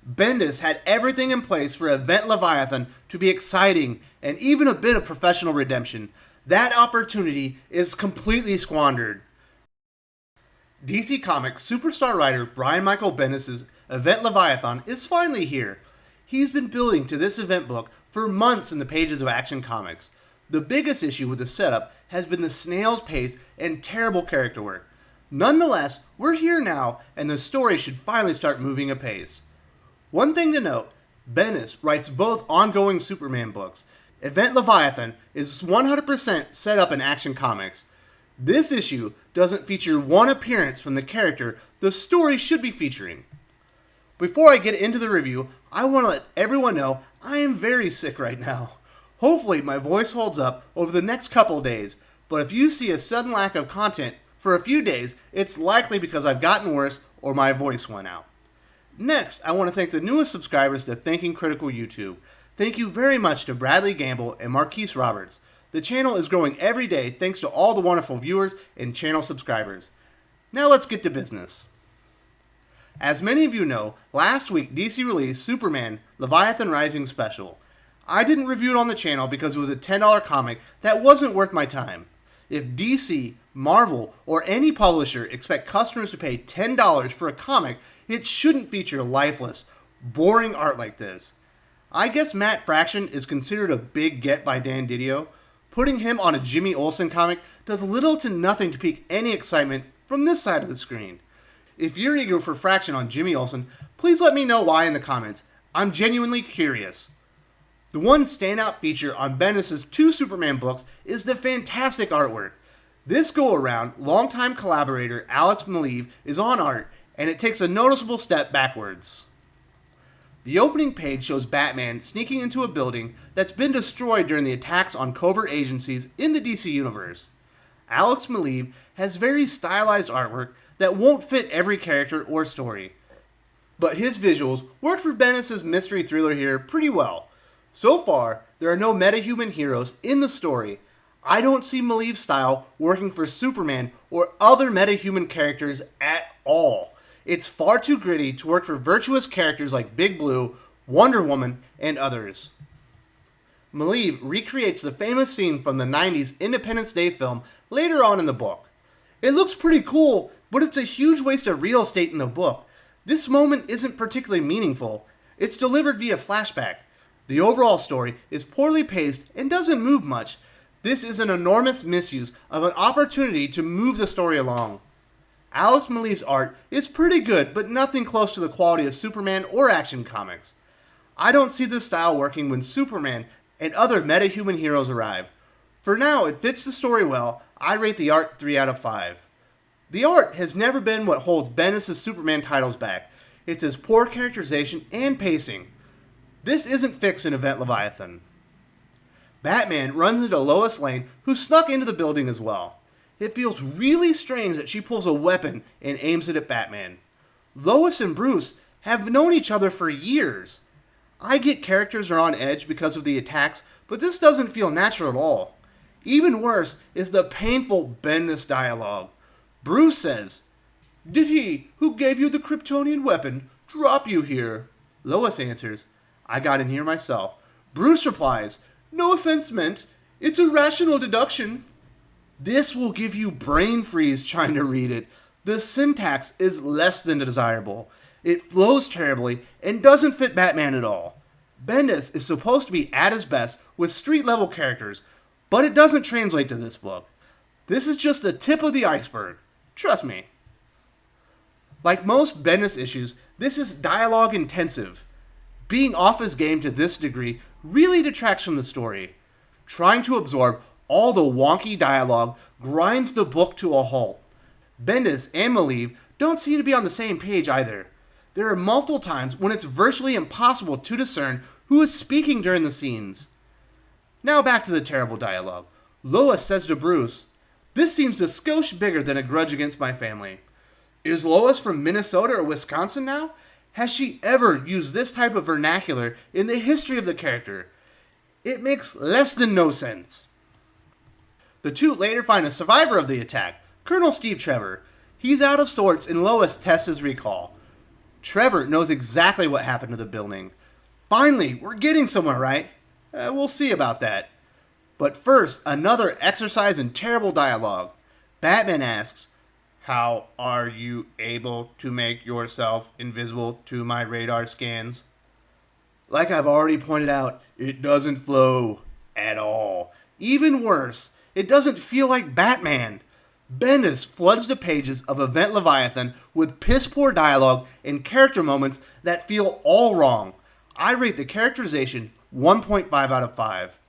Bendis had everything in place for Event Leviathan to be exciting and even a bit of professional redemption. That opportunity is completely squandered. DC Comics superstar writer Brian Michael Bendis' Event Leviathan is finally here. He's been building to this event book for months in the pages of Action Comics. The biggest issue with the setup has been the snail's pace and terrible character work. Nonetheless, we're here now, and the story should finally start moving apace. One thing to note, Bendis writes both ongoing Superman books. Event Leviathan is 100% set up in Action Comics. This issue doesn't feature one appearance from the character the story should be featuring. Before I get into the review, I want to let everyone know I am very sick right now. Hopefully my voice holds up over the next couple days, but if you see a sudden lack of content for a few days, it's likely because I've gotten worse or my voice went out. Next, I want to thank the newest subscribers to Thinking Critical YouTube. Thank you very much to Bradley Gamble and Marquise Roberts. The channel is growing every day thanks to all the wonderful viewers and channel subscribers. Now let's get to business. As many of you know, last week DC released Superman Leviathan Rising Special. I didn't review it on the channel because it was a $10 comic that wasn't worth my time. If DC, Marvel, or any publisher expect customers to pay $10 for a comic, it shouldn't feature lifeless, boring art like this. I guess Matt Fraction is considered a big get by Dan Didio. Putting him on a Jimmy Olsen comic does little to nothing to pique any excitement from this side of the screen. If you're eager for Fraction on Jimmy Olsen, please let me know why in the comments. I'm genuinely curious. The one standout feature on Bendis' 2 Superman books is the fantastic artwork. This go-around, longtime collaborator Alex Maleev is on art, and it takes a noticeable step backwards. The opening page shows Batman sneaking into a building that's been destroyed during the attacks on covert agencies in the DC universe. Alex Maleev has very stylized artwork that won't fit every character or story, but his visuals work for Bendis' mystery thriller here pretty well. So far, there are no metahuman heroes in the story. I don't see Maleev's style working for Superman or other metahuman characters at all. It's far too gritty to work for virtuous characters like Big Blue, Wonder Woman, and others. Maleev recreates the famous scene from the 90s Independence Day film later on in the book. It looks pretty cool, but it's a huge waste of real estate in the book. This moment isn't particularly meaningful. It's delivered via flashback. The overall story is poorly paced and doesn't move much. This is an enormous misuse of an opportunity to move the story along. Alex Maleev's art is pretty good, but nothing close to the quality of Superman or Action Comics. I don't see this style working when Superman and other metahuman heroes arrive. For now, it fits the story well. I rate the art 3 out of 5. The art has never been what holds Bendis' Superman titles back. It's his poor characterization and pacing. This isn't fixed in Event Leviathan. Batman runs into Lois Lane, who snuck into the building as well. It feels really strange that she pulls a weapon and aims it at Batman. Lois and Bruce have known each other for years. I get characters are on edge because of the attacks, but this doesn't feel natural at all. Even worse is the painful Bendis dialogue. Bruce says, "Did he, who gave you the Kryptonian weapon, drop you here?" Lois answers, "I got in here myself." Bruce replies, "No offense meant. It's a rational deduction." This will give you brain freeze trying to read it. The syntax is less than desirable. It flows terribly and doesn't fit Batman at all. Bendis is supposed to be at his best with street-level characters, but it doesn't translate to this book. This is just the tip of the iceberg. Trust me. Like most Bendis issues, this is dialogue intensive. Being off his game to this degree really detracts from the story. Trying to absorb all the wonky dialogue grinds the book to a halt. Bendis and Maleev don't seem to be on the same page either. There are multiple times when it's virtually impossible to discern who is speaking during the scenes. Now back to the terrible dialogue. Lois says to Bruce, "This seems a skosh bigger than a grudge against my family." Is Lois from Minnesota or Wisconsin now? Has she ever used this type of vernacular in the history of the character? It makes less than no sense. The two later find a survivor of the attack, Colonel Steve Trevor. He's out of sorts and Lois tests his recall. Trevor knows exactly what happened to the building. Finally, we're getting somewhere, right? We'll see about that. But first, another exercise in terrible dialogue. Batman asks, "How are you able to make yourself invisible to my radar scans?" Like I've already pointed out, it doesn't flow at all. Even worse, it doesn't feel like Batman. Bendis floods the pages of Event Leviathan with piss-poor dialogue and character moments that feel all wrong. I rate the characterization 1.5 out of 5.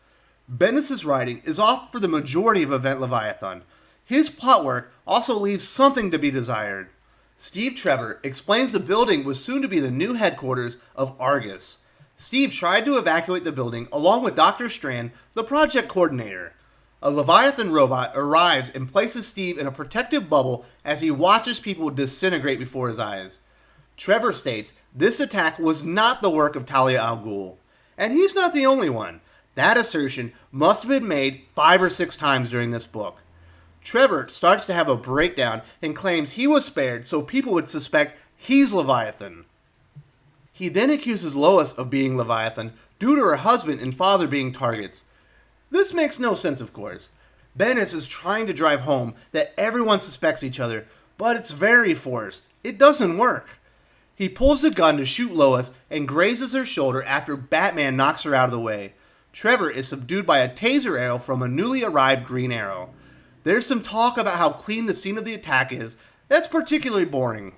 Bendis' writing is off for the majority of Event Leviathan. His plot work also leaves something to be desired. Steve Trevor explains the building was soon to be the new headquarters of Argus. Steve tried to evacuate the building along with Dr. Strand, the project coordinator. A Leviathan robot arrives and places Steve in a protective bubble as he watches people disintegrate before his eyes. Trevor states this attack was not the work of Talia al Ghul. And he's not the only one. That assertion must have been made 5 or 6 times during this book. Trevor starts to have a breakdown and claims he was spared so people would suspect he's Leviathan. He then accuses Lois of being Leviathan due to her husband and father being targets. This makes no sense, of course. Bendis is trying to drive home that everyone suspects each other, but it's very forced. It doesn't work. He pulls the gun to shoot Lois and grazes her shoulder after Batman knocks her out of the way. Trevor is subdued by a taser arrow from a newly arrived Green Arrow. There's some talk about how clean the scene of the attack is. That's particularly boring.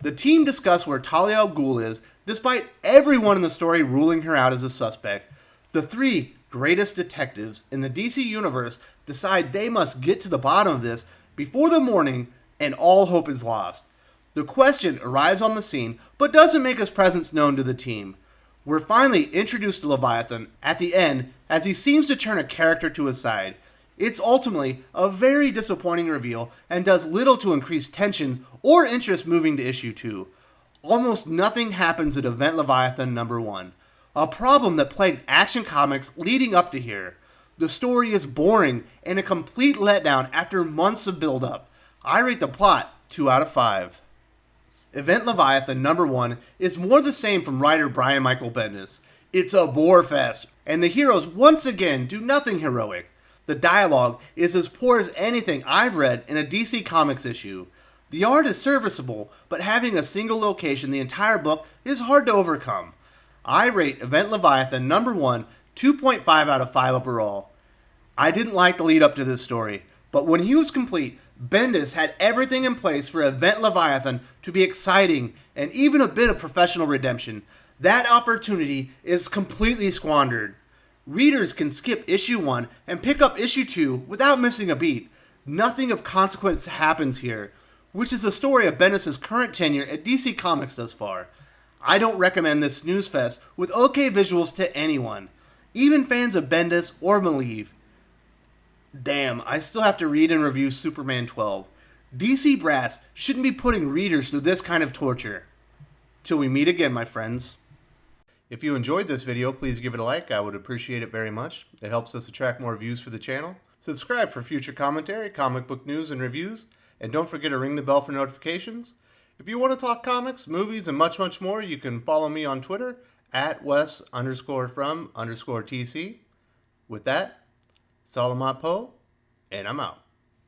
The team discuss where Talia al Ghul is, despite everyone in the story ruling her out as a suspect. The 3 greatest detectives in the DC universe decide they must get to the bottom of this before the morning and all hope is lost. The Question arrives on the scene, but doesn't make his presence known to the team. We're finally introduced to Leviathan at the end as he seems to turn a character to his side. It's ultimately a very disappointing reveal and does little to increase tensions or interest moving to issue 2. Almost nothing happens at Event Leviathan number 1, a problem that plagued Action Comics leading up to here. The story is boring and a complete letdown after months of build-up. I rate the plot 2 out of 5. Event Leviathan number 1 is more the same from writer Brian Michael Bendis. It's a bore fest, and the heroes once again do nothing heroic. The dialogue is as poor as anything I've read in a DC Comics issue. The art is serviceable, but having a single location the entire book is hard to overcome. I rate Event Leviathan number 1 2.5 out of 5 overall. I didn't like the lead up to this story, but when he was complete, Bendis had everything in place for Event Leviathan to be exciting and even a bit of professional redemption. That opportunity is completely squandered. Readers can skip issue 1 and pick up issue 2 without missing a beat. Nothing of consequence happens here, which is the story of Bendis' current tenure at DC Comics thus far. I don't recommend this Snoozefest with okay visuals to anyone, even fans of Bendis or Maleev. Damn, I still have to read and review Superman 12. DC brass shouldn't be putting readers through this kind of torture. Till we meet again, my friends. If you enjoyed this video, please give it a like. I would appreciate it very much. It helps us attract more views for the channel. Subscribe for future commentary, comic book news, and reviews. And don't forget to ring the bell for notifications. If you want to talk comics, movies, and much, much more, you can follow me on Twitter at Wes_from_TC. With that, Salamat Po, and I'm out.